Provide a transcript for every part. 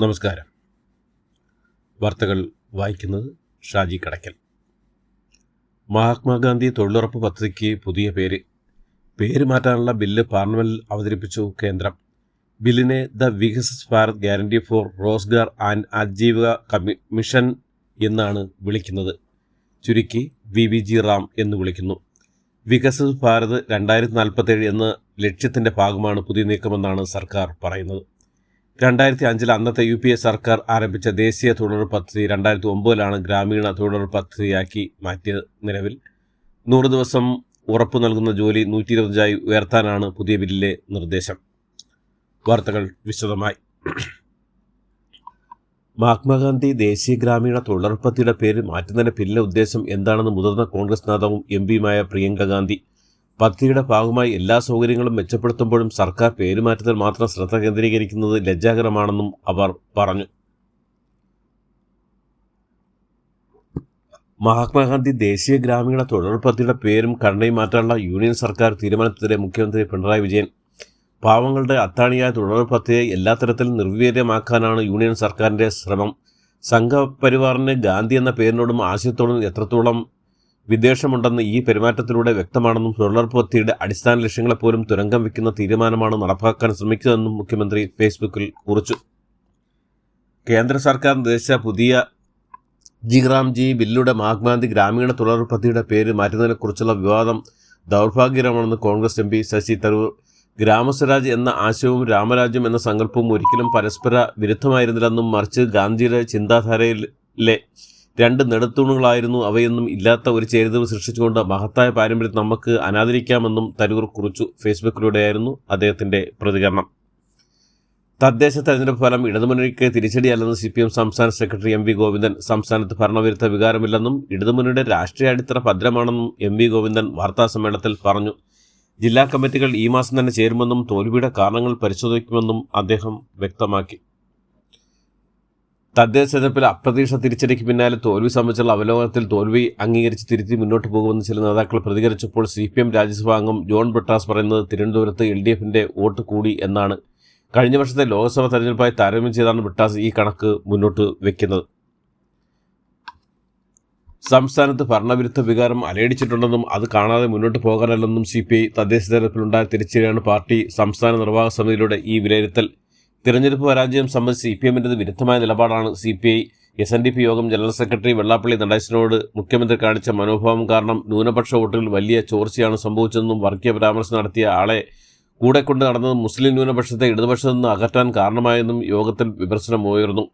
നമസ്കാരം. വാർത്തകൾ വായിക്കുന്നത് ഷാജി കടയ്ക്കൽ. മഹാത്മാഗാന്ധി തൊഴിലുറപ്പ് പദ്ധതിക്ക് പുതിയ പേര് മാറ്റാനുള്ള ബില്ല് പാർലമെന്റിൽ അവതരിപ്പിച്ചു കേന്ദ്രം. ബില്ലിനെ the Viksit Bharat guarantee four Rozgar and Aajeevika mission എന്നാണ് വിളിക്കുന്നത്. ചുരുക്കി VBG റാം എന്ന് വിളിക്കുന്നു. വികസിത് ഭാരത് 2047 എന്ന ലക്ഷ്യത്തിന്റെ ഭാഗമാണ് പുതിയ നീക്കമെന്നാണ് സർക്കാർ പറയുന്നത്. 2005 അന്നത്തെ UPA സർക്കാർ ആരംഭിച്ച ദേശീയ തൊഴിലുറപ്പ് പദ്ധതി 2009 ഗ്രാമീണ തൊഴിലുറപ്പ് പദ്ധതിയാക്കി മാറ്റിയത്. നിലവിൽ 100 ദിവസം ഉറപ്പു നൽകുന്ന ജോലി 125 ഉയർത്താനാണ് പുതിയ ബില്ലിലെ നിർദ്ദേശം. വാർത്തകൾ വിശദമായി. മഹാത്മാഗാന്ധി ദേശീയ ഗ്രാമീണ തൊഴിലുറപ്പ് പദ്ധതിയുടെ പേര് മാറ്റുന്നതിന്റെ പിന്നിലെ ഉദ്ദേശം എന്താണെന്ന് മുതിർന്ന കോൺഗ്രസ് നേതാവും MP-യുമായ പ്രിയങ്ക ഗാന്ധി പദ്ധതിയുടെ ഭാഗമായി എല്ലാ സൗകര്യങ്ങളും മെച്ചപ്പെടുത്തുമ്പോഴും സർക്കാർ പേരുമാറ്റത്തിൽ മാത്രം ശ്രദ്ധ കേന്ദ്രീകരിക്കുന്നത് ലജ്ജാകരമാണെന്നും അവർ പറഞ്ഞു. മഹാത്മാഗാന്ധി ദേശീയ ഗ്രാമീണ തൊഴിലുറപ്പ് പദ്ധതിയുടെ പേരും ഘടനയും മാറ്റാനുള്ള യൂണിയൻ സർക്കാർ തീരുമാനത്തിനെതിരെ മുഖ്യമന്ത്രി പിണറായി വിജയൻ പാവങ്ങളുടെ അത്താണിയായ തൊഴിലുറപ്പ് പദ്ധതിയെ എല്ലാ തരത്തിലും നിർവീര്യമാക്കാനാണ് യൂണിയൻ സർക്കാരിൻ്റെ ശ്രമം. സംഘപരിവാറിന് ഗാന്ധി എന്ന പേരിനോടും ആശയത്തോടും എത്രത്തോളം വിദ്വേഷമുണ്ടെന്ന് ഈ പെരുമാറ്റത്തിലൂടെ വ്യക്തമാണെന്നും തൊഴിലുറപ്പ് പദ്ധതിയുടെ അടിസ്ഥാന ലക്ഷ്യങ്ങളെപ്പോലും തുരങ്കം വയ്ക്കുന്ന തീരുമാനമാണ് നടപ്പാക്കാൻ ശ്രമിക്കുന്നതെന്നും മുഖ്യമന്ത്രി ഫേസ്ബുക്കിൽ കുറിച്ചു. കേന്ദ്ര സർക്കാർ നിർദ്ദേശിച്ച പുതിയ ജിറാംജി ബില്ലിലൂടെ മഹാത്മാഗാന്ധി ഗ്രാമീണ തൊഴിലുറപ്പ് പദ്ധതിയുടെ പേര് മാറ്റുന്നതിനെക്കുറിച്ചുള്ള വിവാദം ദൗർഭാഗ്യകരമാണെന്ന് കോൺഗ്രസ് MP ശശി തരൂർ. ഗ്രാമസ്വരാജ് എന്ന ആശയവും രാമരാജ്യം എന്ന സങ്കല്പവും ഒരിക്കലും പരസ്പര വിരുദ്ധമായിരുന്നില്ലെന്നും മറിച്ച് ഗാന്ധിയുടെ ചിന്താധാരയിലെ രണ്ട് നെടുത്തൂണുകളായിരുന്നു അവയെന്നും ഇല്ലാത്ത ഒരു ചേരിതിരിവ് സൃഷ്ടിച്ചുകൊണ്ട് മഹത്തായ പാരമ്പര്യം നമുക്ക് അനാദരിക്കാമെന്നും തരൂർ കുറിച്ചു. ഫേസ്ബുക്കിലൂടെയായിരുന്നു അദ്ദേഹത്തിന്റെ പ്രതികരണം. തദ്ദേശ തെരഞ്ഞെടുപ്പ് ഫലം ഇടതുമുന്നണിക്ക് തിരിച്ചടിയല്ലെന്ന് CPM സംസ്ഥാന സെക്രട്ടറി MV ഗോവിന്ദൻ. സംസ്ഥാനത്ത് ഭരണവിരുദ്ധ വികാരമില്ലെന്നും ഇടതുമുന്നണിയുടെ രാഷ്ട്രീയ അടിത്തറ ഭദ്രമാണെന്നും MV ഗോവിന്ദൻ വാർത്താസമ്മേളനത്തിൽ പറഞ്ഞു. ജില്ലാ കമ്മിറ്റികൾ ഈ മാസം തന്നെ ചേരുമെന്നും തോൽവിയുടെ കാരണങ്ങൾ പരിശോധിക്കുമെന്നും അദ്ദേഹം വ്യക്തമാക്കി. തദ്ദേശ തെരഞ്ഞെടുപ്പിൽ അപ്രതീക്ഷിത തിരിച്ചടിക്ക് പിന്നാലെ തോൽവി സംബന്ധിച്ചുള്ള അവലോകനത്തിൽ തോൽവി അംഗീകരിച്ച് തിരുത്തി മുന്നോട്ട് പോകുമെന്ന് ചില നേതാക്കൾ പ്രതികരിച്ചപ്പോൾ CPM രാജ്യസഭാ അംഗം ജോൺ ബ്രിട്ടാസ് പറയുന്നത് തിരുവനന്തപുരത്ത് LDFന്റെ വോട്ട് കൂടി എന്നാണ്. കഴിഞ്ഞ വർഷത്തെ ലോക്സഭാ തെരഞ്ഞെടുപ്പായി താരതമ്യം ചെയ്താണ് ബ്രിട്ടാസ് ഈ കണക്ക് മുന്നോട്ട് വയ്ക്കുന്നത്. സംസ്ഥാനത്ത് ഭരണവിരുദ്ധ വികാരം അലയടിച്ചിട്ടുണ്ടെന്നും അത് കാണാതെ മുന്നോട്ട് പോകാനല്ലെന്നും CPI തദ്ദേശ തെരഞ്ഞെടുപ്പിലുണ്ടായ തിരിച്ചടിയാണ് പാർട്ടി സംസ്ഥാന നിർവാഹക സമിതിയിലൂടെ ഈ വിലയിരുത്തൽ. തിരഞ്ഞെടുപ്പ് പരാജയം സംബന്ധിച്ച് CPMന്റേത് വിരുദ്ധമായ നിലപാടാണ്. CPI SNDP യോഗം ജനറൽ സെക്രട്ടറി വെള്ളാപ്പള്ളി നടേശനോട് മുഖ്യമന്ത്രി കാണിച്ച മനോഭാവം കാരണം ന്യൂനപക്ഷ വോട്ടുകളിൽ വലിയ ചോർച്ചയാണ് സംഭവിച്ചതെന്നും വർഗീയ പരാമർശം നടത്തിയ ആളെ കൂടെ കൊണ്ട് നടന്നത് മുസ്ലിം ന്യൂനപക്ഷത്തെ ഇടതുപക്ഷത്തു നിന്ന് അകറ്റാൻ കാരണമായെന്നും യോഗത്തിൽ വിമർശനമുയർന്നു.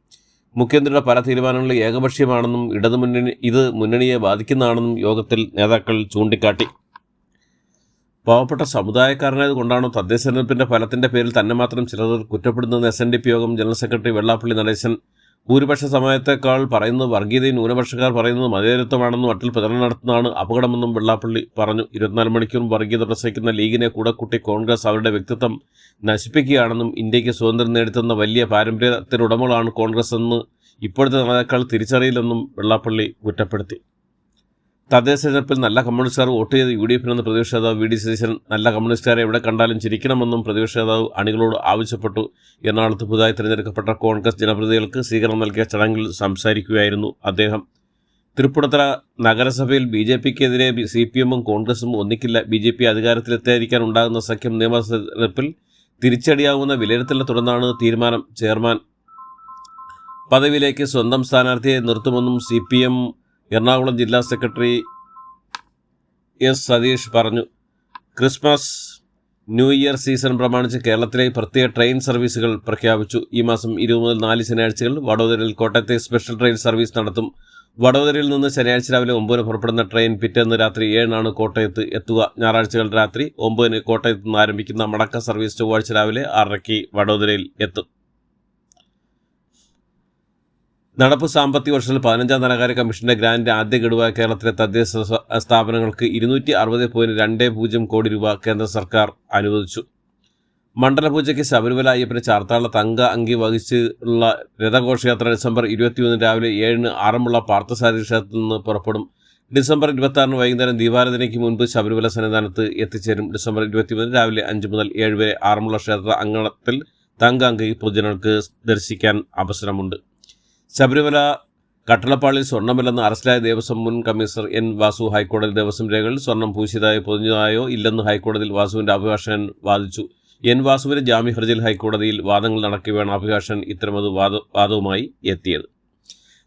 മുഖ്യമന്ത്രിയുടെ പല തീരുമാനങ്ങളും ഏകപക്ഷീയമാണെന്നും ഇത് മുന്നണിയെ ബാധിക്കുന്നതാണെന്നും യോഗത്തിൽ നേതാക്കൾ ചൂണ്ടിക്കാട്ടി. പാവപ്പെട്ട സമുദായക്കാരനായത് കൊണ്ടാണോ തദ്ദേശ തെരഞ്ഞെടുപ്പിന്റെ ഫലത്തിന്റെ പേരിൽ തന്നെ മാത്രം ചിലർ കുറ്റപ്പെടുന്നതെന്ന് SNDP യോഗം ജനറൽ സെക്രട്ടറി വെള്ളാപ്പള്ളി നടേശൻ. ഭൂരിപക്ഷ സമയത്തേക്കാൾ പറയുന്നത് വർഗീയതയും ന്യൂനപക്ഷക്കാർ പറയുന്നത് മതേതരത്വമാണെന്നും അട്ടിൽ പ്രചരണം നടത്തുന്നതാണ് അപകടമെന്നും വെള്ളാപ്പള്ളി പറഞ്ഞു. 24 മണിക്കൂറും വർഗീയത പ്രസംഗിക്കുന്ന ലീഗിനെ കൂടെക്കൂട്ടി കോൺഗ്രസ് അവരുടെ വ്യക്തിത്വം നശിപ്പിക്കുകയാണെന്നും ഇന്ത്യക്ക് സ്വാതന്ത്ര്യം നേടിത്തന്ന വലിയ പാരമ്പര്യത്തിനുടമകളാണ് കോൺഗ്രസ് എന്ന് ഇപ്പോഴത്തെ നേതാക്കൾ തിരിച്ചറിയില്ലെന്നും വെള്ളാപ്പള്ളി കുറ്റപ്പെടുത്തി. തദ്ദേശ തെരഞ്ഞെടുപ്പിൽ നല്ല കമ്മ്യൂണിസ്റ്റുകാർ വോട്ട് ചെയ്ത് UDFനെന്ന് പ്രതിപക്ഷ നേതാവ് VD സതീശൻ നല്ല കമ്മ്യൂണിസ്റ്റുകാരെ എവിടെ കണ്ടാലും ചിരിക്കണമെന്നും പ്രതിപക്ഷ നേതാവ് അണികളോട് ആവശ്യപ്പെട്ടു. എറണാകുളത്ത് പുതുതായി തിരഞ്ഞെടുക്കപ്പെട്ട കോൺഗ്രസ് ജനപ്രതിനിധികൾക്ക് സ്വീകരണം നൽകിയ ചടങ്ങിൽ സംസാരിക്കുകയായിരുന്നു അദ്ദേഹം. തൃപ്പൂണിത്തുറ നഗരസഭയിൽ BJPക്കെതിരെ CPMും കോൺഗ്രസും ഒന്നിക്കില്ല. BJP അധികാരത്തിലെത്താതിരിക്കാൻ ഉണ്ടാകുന്ന സഖ്യം നിയമസഭാ തെരഞ്ഞെടുപ്പിൽ തിരിച്ചടിയാകുന്ന വിലയിരുത്തലിനെ തുടർന്നാണ് തീരുമാനം. ചെയർമാൻ പദവിയിലേക്ക് സ്വന്തം സ്ഥാനാർത്ഥിയെ നിർത്തുമെന്നും CPM എറണാകുളം ജില്ലാ സെക്രട്ടറി S സതീഷ് പറഞ്ഞു. ക്രിസ്മസ് ന്യൂ ഇയർ സീസൺ പ്രമാണിച്ച് കേരളത്തിലേക്ക് പ്രത്യേക ട്രെയിൻ സർവീസുകൾ പ്രഖ്യാപിച്ചു. ഈ മാസം 20 മുതൽ 4 ശനിയാഴ്ചകൾ വഡോദരയിൽ കോട്ടയത്തെ സ്പെഷ്യൽ ട്രെയിൻ സർവീസ് നടത്തും. വഡോദരയിൽ നിന്ന് ശനിയാഴ്ച രാവിലെ 9 പുറപ്പെടുന്ന ട്രെയിൻ പിറ്റേന്ന് രാത്രി 7 കോട്ടയത്ത് എത്തുക. ഞായറാഴ്ചകൾ രാത്രി 9 കോട്ടയത്ത് നിന്ന് ആരംഭിക്കുന്ന മടക്ക സർവീസ് ചൊവ്വാഴ്ച രാവിലെ 6:30 വഡോദരയിൽ എത്തും. നടപ്പ് സാമ്പത്തിക വർഷത്തിൽ 15ാം ധനകാര്യ കമ്മീഷന്റെ ഗ്രാന്റ് ആദ്യ ഗഡുവായ കേരളത്തിലെ തദ്ദേശ സ്ഥാപനങ്ങൾക്ക് 260.20 കോടി രൂപ കേന്ദ്ര സർക്കാർ അനുവദിച്ചു. മണ്ഡലപൂജയ്ക്ക് ശബരിമല അയ്യപ്പന് ചാർത്താള തങ്ക അങ്കി വഹിച്ചുള്ള രഥഘോഷയാത്ര ഡിസംബർ 21 രാവിലെ 7 ആറന്മുള പാർത്ഥസാരഥി ക്ഷേത്രത്തിൽ നിന്ന് പുറപ്പെടും. ഡിസംബർ 26 വൈകുന്നേരം ദീപാരാധനയ്ക്ക് മുൻപ് ശബരിമല സന്നിധാനത്ത് എത്തിച്ചേരും. ഡിസംബർ 23 രാവിലെ 5 മുതൽ 7 വരെ ആറന്മുള ക്ഷേത്ര അങ്കണത്തിൽ തങ്കഅങ്കി പൊതുജനങ്ങൾക്ക് ദർശിക്കാൻ അവസരമുണ്ട്. ശബരിമല കട്ടളപ്പാളിൽ സ്വർണ്ണമില്ലെന്ന് അറസ്റ്റിലായ ദേവസ്വം മുൻ കമ്മീഷണർ എൻ വാസു ഹൈക്കോടതി ദേവസ്വം രേഖകളിൽ സ്വർണം പൂശിയതായോ പൊതിഞ്ഞതായോ ഇല്ലെന്ന് ഹൈക്കോടതിയിൽ വാസുവിന്റെ അഭിഭാഷകൻ വാദിച്ചു. എൻ വാസുവിന്റെ ജാമ്യ ഹർജിയിൽ ഹൈക്കോടതിയിൽ വാദങ്ങൾ നടക്കവെയാണ് അഭിഭാഷകൻ ഇത്തരമൊരു വാദവുമായി എത്തിയത്.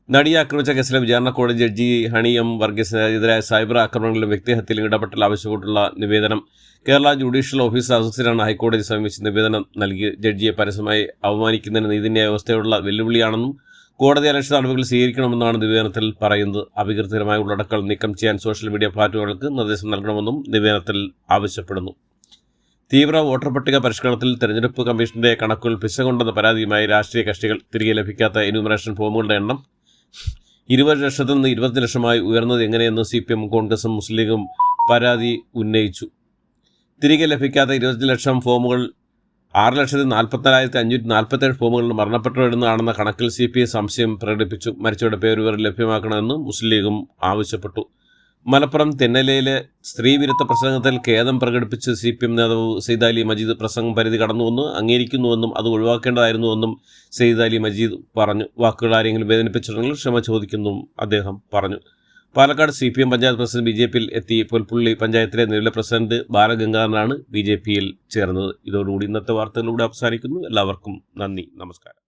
നടിയെ ആക്രമിച്ച കേസിലെ വിചാരണ കോടതി ജഡ്ജി ഹണി എം വർഗീസിനെതിരായ സൈബർ ആക്രമണങ്ങളിലും വ്യക്തിഹത്യയിലും ഇടപെട്ടൽ ആവശ്യപ്പെട്ടുള്ള നിവേദനം കേരള ജുഡീഷ്യൽ ഓഫീസർ അസോസിയേറ്റാണ് ഹൈക്കോടതി സമീപിച്ച് നിവേദനം നൽകി. ജഡ്ജിയെ പരസ്യമായി അവമാനിക്കുന്നതിന് നീതിന്യായ വ്യവസ്ഥയോടുള്ള വെല്ലുവിളിയാണെന്നും കോടതി അന്വേഷണ നടപടികൾ സ്വീകരിക്കണമെന്നാണ് നിവേദനത്തിൽ പറയുന്നത്. അപകീർത്തികരമായ ഉള്ളടക്കങ്ങൾ നീക്കം ചെയ്യാൻ സോഷ്യൽ മീഡിയ പ്ലാറ്റ്ഫോമുകൾക്ക് നിർദ്ദേശം നൽകണമെന്നും നിവേദനത്തിൽ ആവശ്യപ്പെടുന്നു. തീവ്ര വോട്ടർ പട്ടിക പരിഷ്കരണത്തിൽ തെരഞ്ഞെടുപ്പ് കമ്മീഷന്റെ കണക്കുകൾ പിശകുണ്ടെന്ന പരാതിയുമായി രാഷ്ട്രീയ കക്ഷികൾ തിരികെ ലഭിക്കാത്ത എന്യൂമറേഷൻ ഫോമുകളുടെ എണ്ണം 20 ലക്ഷത്തിൽ നിന്ന് 20 ലക്ഷമായി ഉയർന്നത് എങ്ങനെയെന്ന് CPM, കോൺഗ്രസും മുസ്ലിം ലീഗും പരാതി ഉന്നയിച്ചു. തിരികെ ലഭിക്കാത്ത 20 ലക്ഷം ഫോമുകൾ 6,44,547 ഫോമുകളിൽ മരണപ്പെട്ടവരുന്നതാണെന്ന കണക്കിൽ CPI സംശയം പ്രകടിപ്പിച്ചു. മരിച്ചവരുടെ പേരുവിവരം ലഭ്യമാക്കണമെന്നും മുസ്ലിം ലീഗും ആവശ്യപ്പെട്ടു. മലപ്പുറം തെന്നലയിലെ സ്ത്രീവിരുദ്ധ പ്രസംഗത്തിൽ ഖേദം പ്രകടിപ്പിച്ച് CPM നേതാവ് സെയ്ദ് അലി മജീദ് പ്രസംഗം പരിധി കടന്നുവെന്ന് അംഗീകരിക്കുന്നുവെന്നും അത് ഒഴിവാക്കേണ്ടതായിരുന്നുവെന്നും സെയ്ദ് അലി മജീദ് പറഞ്ഞു. വാക്കുകൾ ആരെങ്കിലും വേദനിപ്പിച്ചിട്ടുണ്ടെങ്കിൽ ക്ഷമ ചോദിക്കുന്നും അദ്ദേഹം പറഞ്ഞു. പാലക്കാട് CPM പഞ്ചായത്ത് പ്രസിഡന്റ് BJPയിൽ എത്തി. പുൽപ്പള്ളി പഞ്ചായത്തിലെ നിലവിലെ പ്രസിഡന്റ് ബാലഗംഗാധരനാണ് BJPയിൽ ചേർന്നത്. ഇതോടുകൂടി ഇന്നത്തെ വാർത്തകളിലൂടെ അവസാനിക്കുന്നു. എല്ലാവർക്കും നന്ദി, നമസ്കാരം.